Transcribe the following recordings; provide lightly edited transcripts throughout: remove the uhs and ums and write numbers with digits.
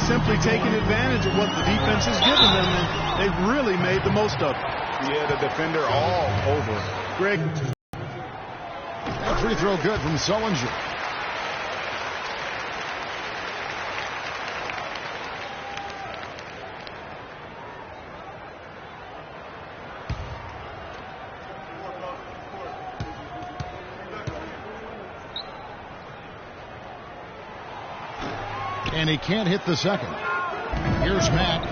simply taking advantage of what the defense has given them, and they've really made the most of it. Yeah, the defender all over. Greg. That free throw good from Sullinger. And he can't hit the second. Here's Matt.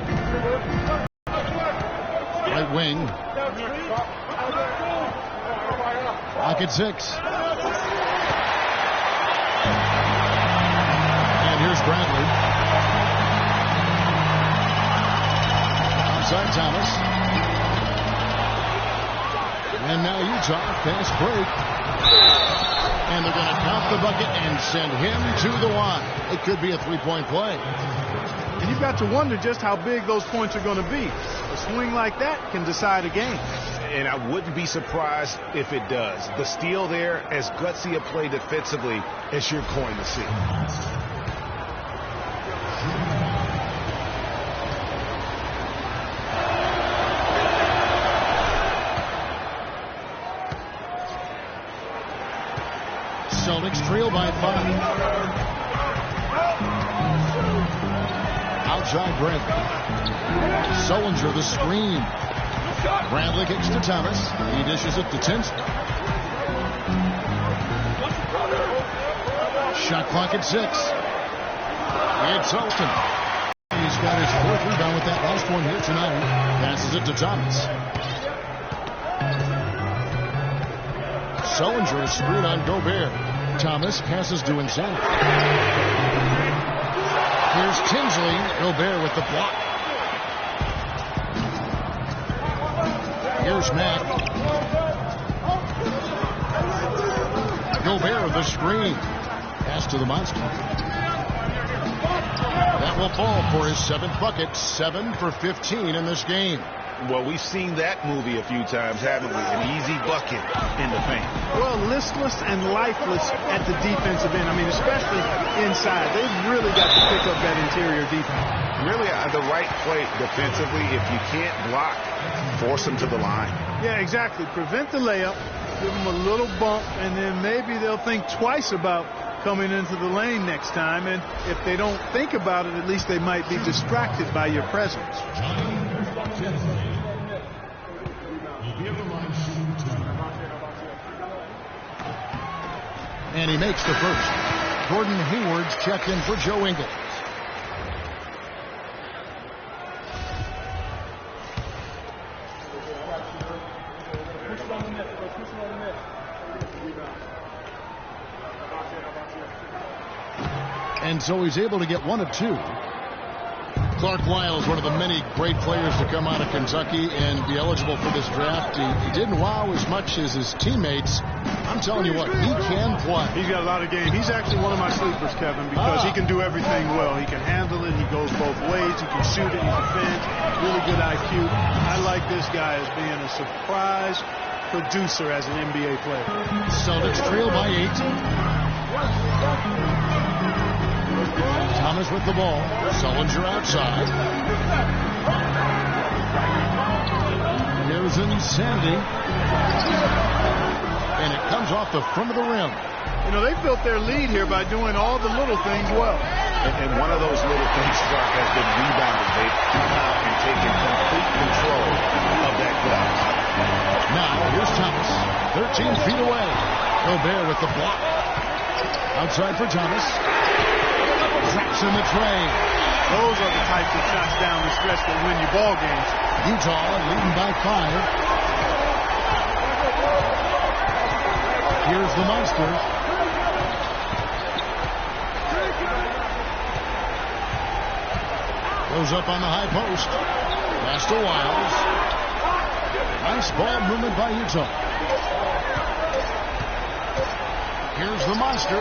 Right wing. Lock at 6. And here's Bradley. Outside Thomas. And now Utah fast break. And they're going to count the bucket and send him to the line. It could be a three-point play. And you've got to wonder just how big those points are going to be. A swing like that can decide a game. And I wouldn't be surprised if it does. The steal there, as gutsy a play defensively as you're going to see. Celtics trail by 5. Outside Bradley. Sullinger the screen. Bradley kicks to Thomas. He dishes it to Tinsley. Shot clock at 6. It's Olsen. He's got his 4th rebound with that last one here tonight. Passes it to Thomas. Sullinger is screwed on Gobert. Thomas passes to Insanity. Here's Tinsley. Gobert with the block. Here's Matt. Gobert with the screen. Pass to the monster. That will fall for his 7th bucket. 7 for 15 in this game. Well, we've seen that movie a few times, haven't we? An easy bucket in the paint. Well, listless and lifeless at the defensive end. I mean, especially inside. They've really got to pick up that interior defense. Really, the right play defensively. If you can't block, force them to the line. Yeah, exactly. Prevent the layup, give them a little bump, and then maybe they'll think twice about coming into the lane next time. And if they don't think about it, at least they might be distracted by your presence. And he makes the first. Gordon Hayward's checked in for Joe Ingles. And so he's able to get 1 of 2. Clark Wiles, one of the many great players to come out of Kentucky and be eligible for this draft. He didn't wow as much as his teammates. I'm telling you what, he can play. He's got a lot of game. He's actually one of my sleepers, Kevin, because he can do everything well. He can handle it. He goes both ways. He can shoot it. He defends. Really good IQ. I like this guy as being a surprise producer as an NBA player. Celtics trail by 8. Thomas with the ball. Sullinger outside. Here's Insanity. And it comes off the front of the rim. You know, they built their lead here by doing all the little things well. And one of those little things, Clark, has been rebounded. They've come out and taken complete control of that glass. Now, here's Thomas. 13 feet away. Gobert with the block. Outside for Thomas. Zaps in the tray. Those are the types of shots down the stretch that win you ball games. Utah leading by 5. Here's the monster. Goes up on the high post. Pass to Wiles. Nice ball movement by Utah. Here's the monster.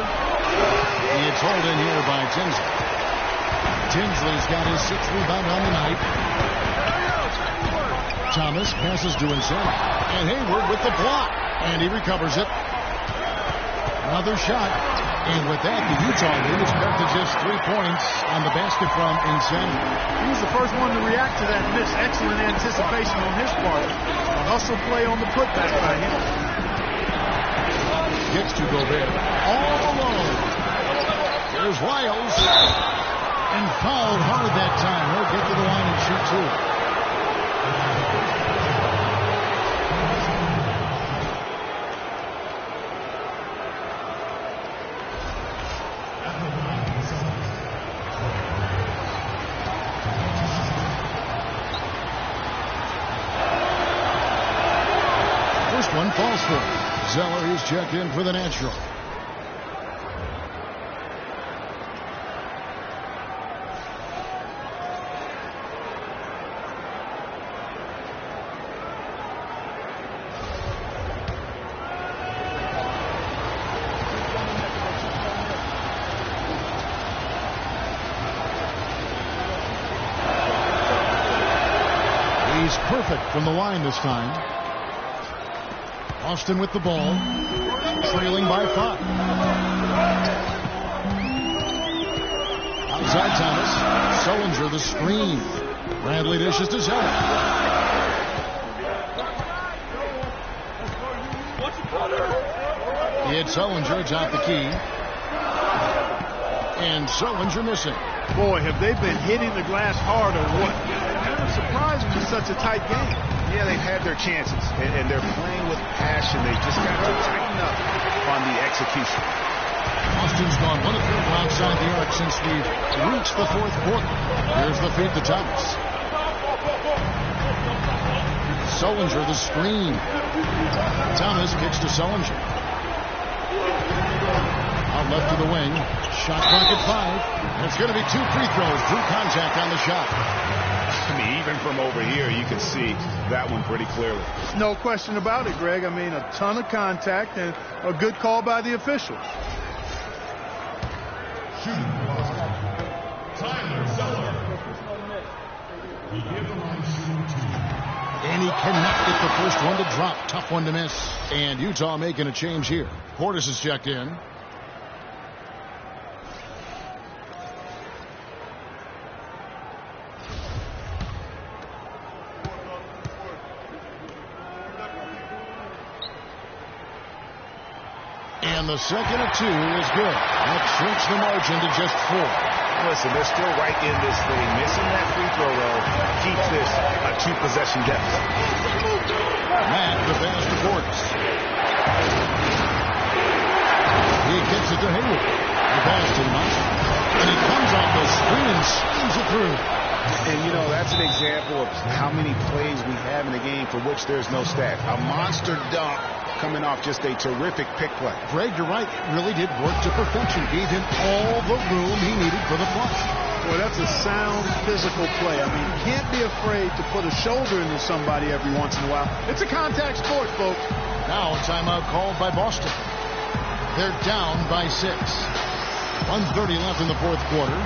It's hauled in here by Tinsley. Tinsley's got his 6th rebound on the night. Thomas passes to Insanity. And Hayward with the block. And he recovers it. Another shot. And with that, the Utah lead is cut to just 3 points on the basket from Insanity. He was the first one to react to that miss. Excellent anticipation on his part. A hustle play on the putback by him. Gets to Gobert. All alone. There's Wiles. And fouled hard that time. He'll get to the line and shoot two. First one falls for him. Zeller is checked in for the natural. He's perfect from the line this time. Austin with the ball, trailing by 5. Outside Thomas, Sullinger the screen. Bradley dishes to Zeller. It's Sullinger atop the key. And Sullinger missing. Boy, have they been hitting the glass hard or what? Kind of surprising in such a tight game. Yeah, they've had their chances, and they're playing with passion. They just got to tighten up on the execution. Austin's gone 1 of 3 from outside the arc since we've reached the 4th quarter. Here's the feed to Thomas. Sullinger the screen. Thomas kicks to Sullinger. Out left to the wing. Shot clock at 5. And it's going to be 2 free throws through contact on the shot. I mean, even from over here, you can see that one pretty clearly. No question about it, Greg. I mean, a ton of contact and a good call by the officials. Tyler Zeller. And he cannot get the first one to drop. Tough one to miss. And Utah making a change here. Portis is checked in. And the second of 2 is good. That shrinks the margin to just 4. Listen, they're still right in this thing. Missing that free throw, though, keeps this a 2-possession deficit. Matt, the pass to Portis. He gets it to Hayward. The pass to Knox. And he comes off the screen and slams it through. And, you know, that's an example of how many plays we have in the game for which there's no stat. A monster dunk coming off just a terrific pick play. Greg, you're right. It really did work to perfection. Gave him all the room he needed for the flush. Boy, that's a sound physical play. I mean, you can't be afraid to put a shoulder into somebody every once in a while. It's a contact sport, folks. Now a timeout called by Boston. They're down by 6. 1:30 left in the 4th quarter.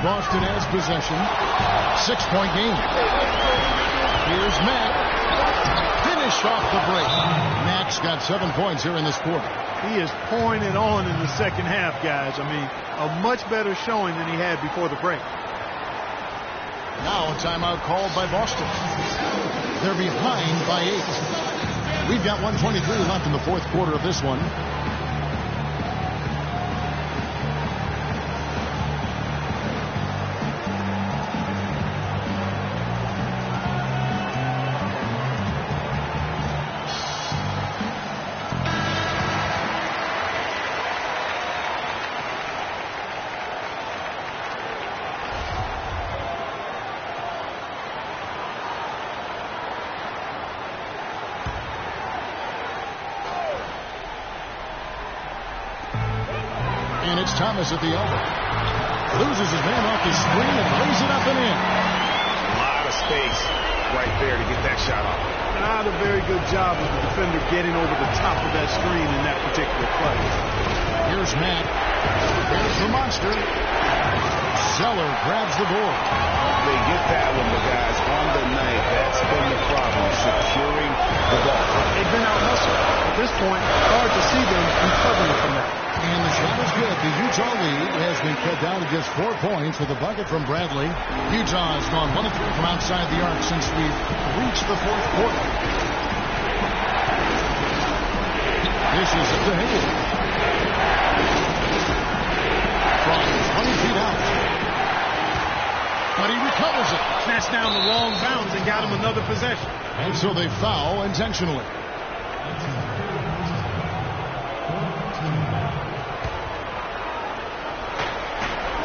Boston has possession. 6-point game. Here's Matt. Finish off the break. Matt's got 7 points here in this quarter. He is pouring it on in the second half, guys. I mean, a much better showing than he had before the break. Now a timeout called by Boston. They're behind by 8. We've got 1:23 left in the 4th quarter of this one. And it's Thomas at the elbow. Loses his man off the screen and lays it up and in. A lot of space right there to get that shot off. Not a very good job of the defender getting over the top of that screen in that particular play. Here's Matt. Here's the monster. Zeller grabs the board. They get that one, the guys, on the night. That's been the problem, securing the ball. They've been out-hustled. At this point, it's hard to see them recovering from that. And the shot is good. The Utah lead has been cut down to just 4 points with a bucket from Bradley. Utah has gone 1 of 3 from outside the arc since we've reached the 4th quarter. This is up to Hayes. From 20 feet out. But he recovers it. Snatched down the long bounds and got him another possession. And so they foul intentionally.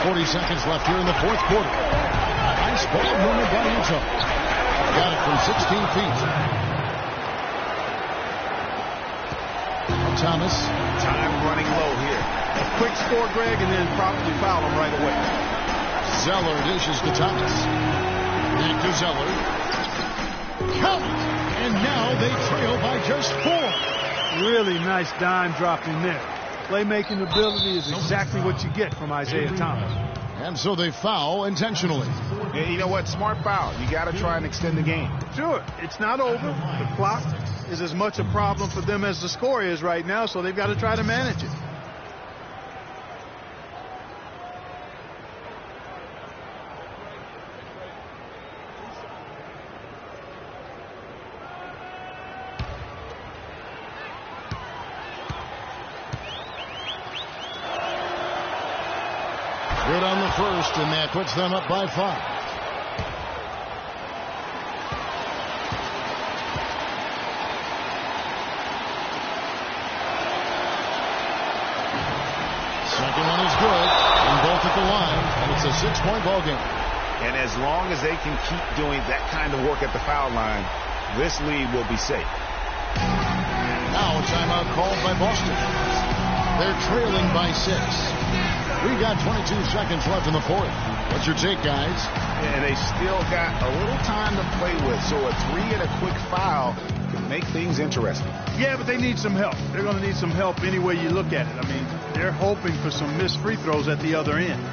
.40 seconds left here in the 4th quarter. Nice ball movement by Utah. Got it from 16 feet. Thomas. Time running low here. A quick score, Greg, and then probably foul him right away. Zeller dishes to Thomas. Back to Zeller. Count it! And now they trail by just 4. Really nice dime drop in there. Playmaking ability is exactly what you get from Isaiah Thomas. And so they foul intentionally. Yeah, you know what? Smart foul. You got to try and extend the game. Sure, it's not over. The clock is as much a problem for them as the score is right now, so they've got to try to manage it. Good on the first, and that puts them up by 5. Second one is good, and both at the line, and it's a 6-point ball game. And as long as they can keep doing that kind of work at the foul line, this lead will be safe. Now a timeout called by Boston. They're trailing by 6. We got 22 seconds left in the 4th. What's your take, guys? And they still got a little time to play with, so a 3 and a quick foul can make things interesting. Yeah, but they need some help. They're going to need some help any way you look at it. I mean, they're hoping for some missed free throws at the other end.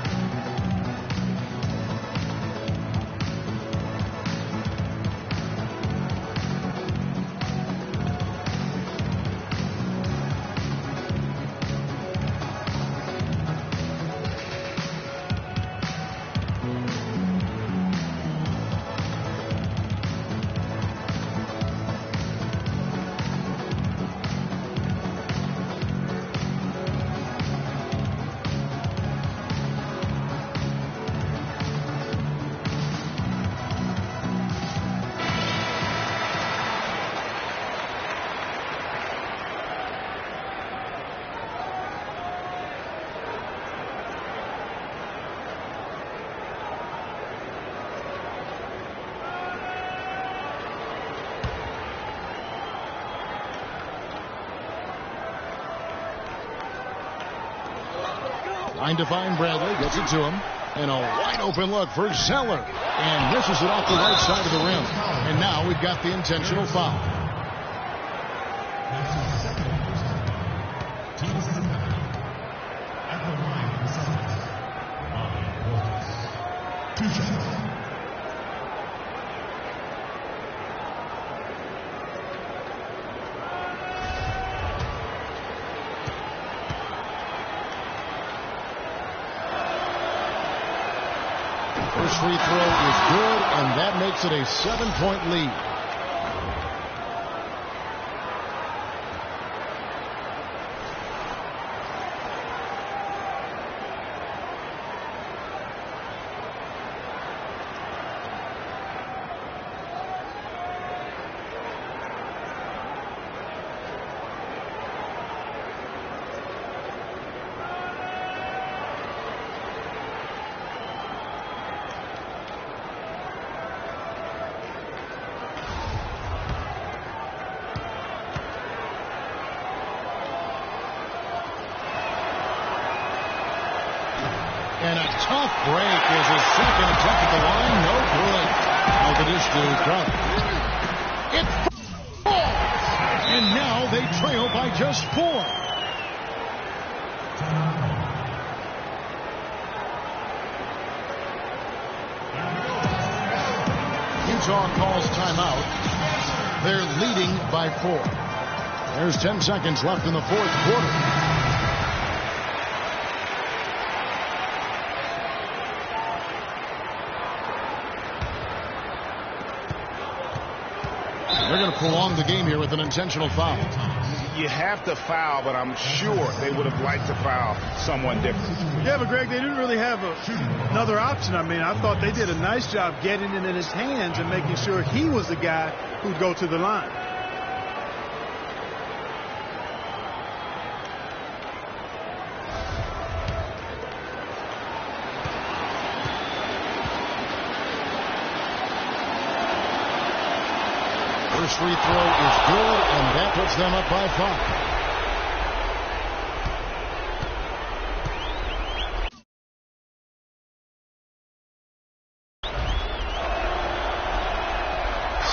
Trying to find Bradley, gets it to him, and a wide open look for Zeller, and misses it off the right side of the rim. And now we've got the intentional foul. First free throw is good, and that makes it a 7-point lead. And a tough break is his second attempt at the line. No good. Look at this dude. It falls. And now they trail by just 4. Utah calls timeout. They're leading by 4. There's 10 seconds left in the fourth quarter. They're going to prolong the game here with an intentional foul. You have to foul, but I'm sure they would have liked to foul someone different. Yeah, but Greg, they didn't really have another option. I mean, I thought they did a nice job getting it in his hands and making sure he was the guy who'd go to the line. First free throw is good, and that puts them up by 5.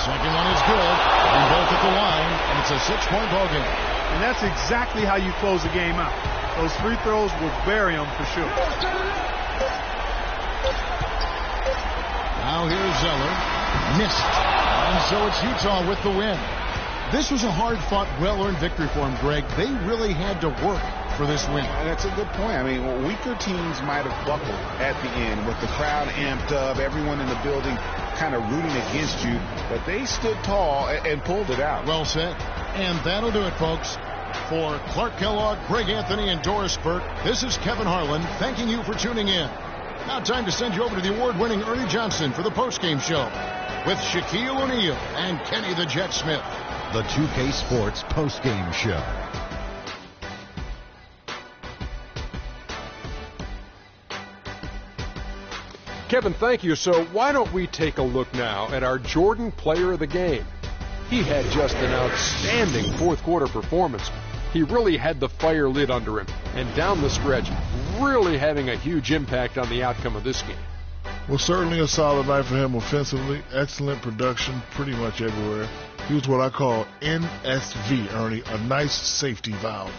Second one is good. And both at the line, and it's a 6-point ball game. And that's exactly how you close the game out. Those free throws will bury them for sure. Now here's Zeller. Missed. And so it's Utah with the win. This was a hard-fought, well-earned victory for them, Greg. They really had to work for this win. And that's a good point. I mean, weaker teams might have buckled at the end with the crowd amped up, everyone in the building kind of rooting against you, but they stood tall and pulled it out. Well said. And that'll do it, folks. For Clark Kellogg, Greg Anthony, and Doris Burke, this is Kevin Harlan thanking you for tuning in. Now time to send you over to the award-winning Ernie Johnson for the postgame show with Shaquille O'Neal and Kenny the Jet Smith. The 2K Sports postgame show. Kevin, thank you. So why don't we take a look now at our Jordan player of the game? He had just an outstanding fourth quarter performance. He really had the fire lit under him, and down the stretch, really having a huge impact on the outcome of this game. Well, certainly a solid night for him offensively. Excellent production pretty much everywhere. He was what I call NSV, Ernie, a nice safety valve.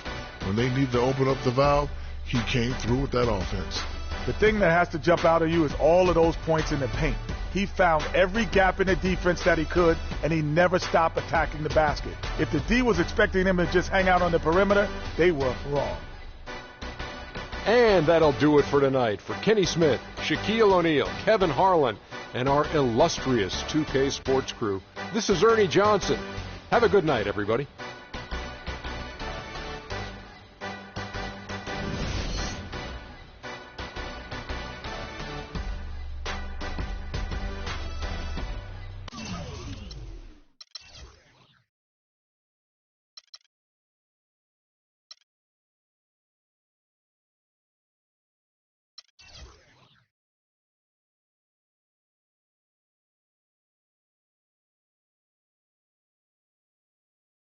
When they need to open up the valve, he came through with that offense. The thing that has to jump out at you is all of those points in the paint. He found every gap in the defense that he could, and he never stopped attacking the basket. If the D was expecting him to just hang out on the perimeter, they were wrong. And that'll do it for tonight. For Kenny Smith, Shaquille O'Neal, Kevin Harlan, and our illustrious 2K Sports crew, this is Ernie Johnson. Have a good night, everybody.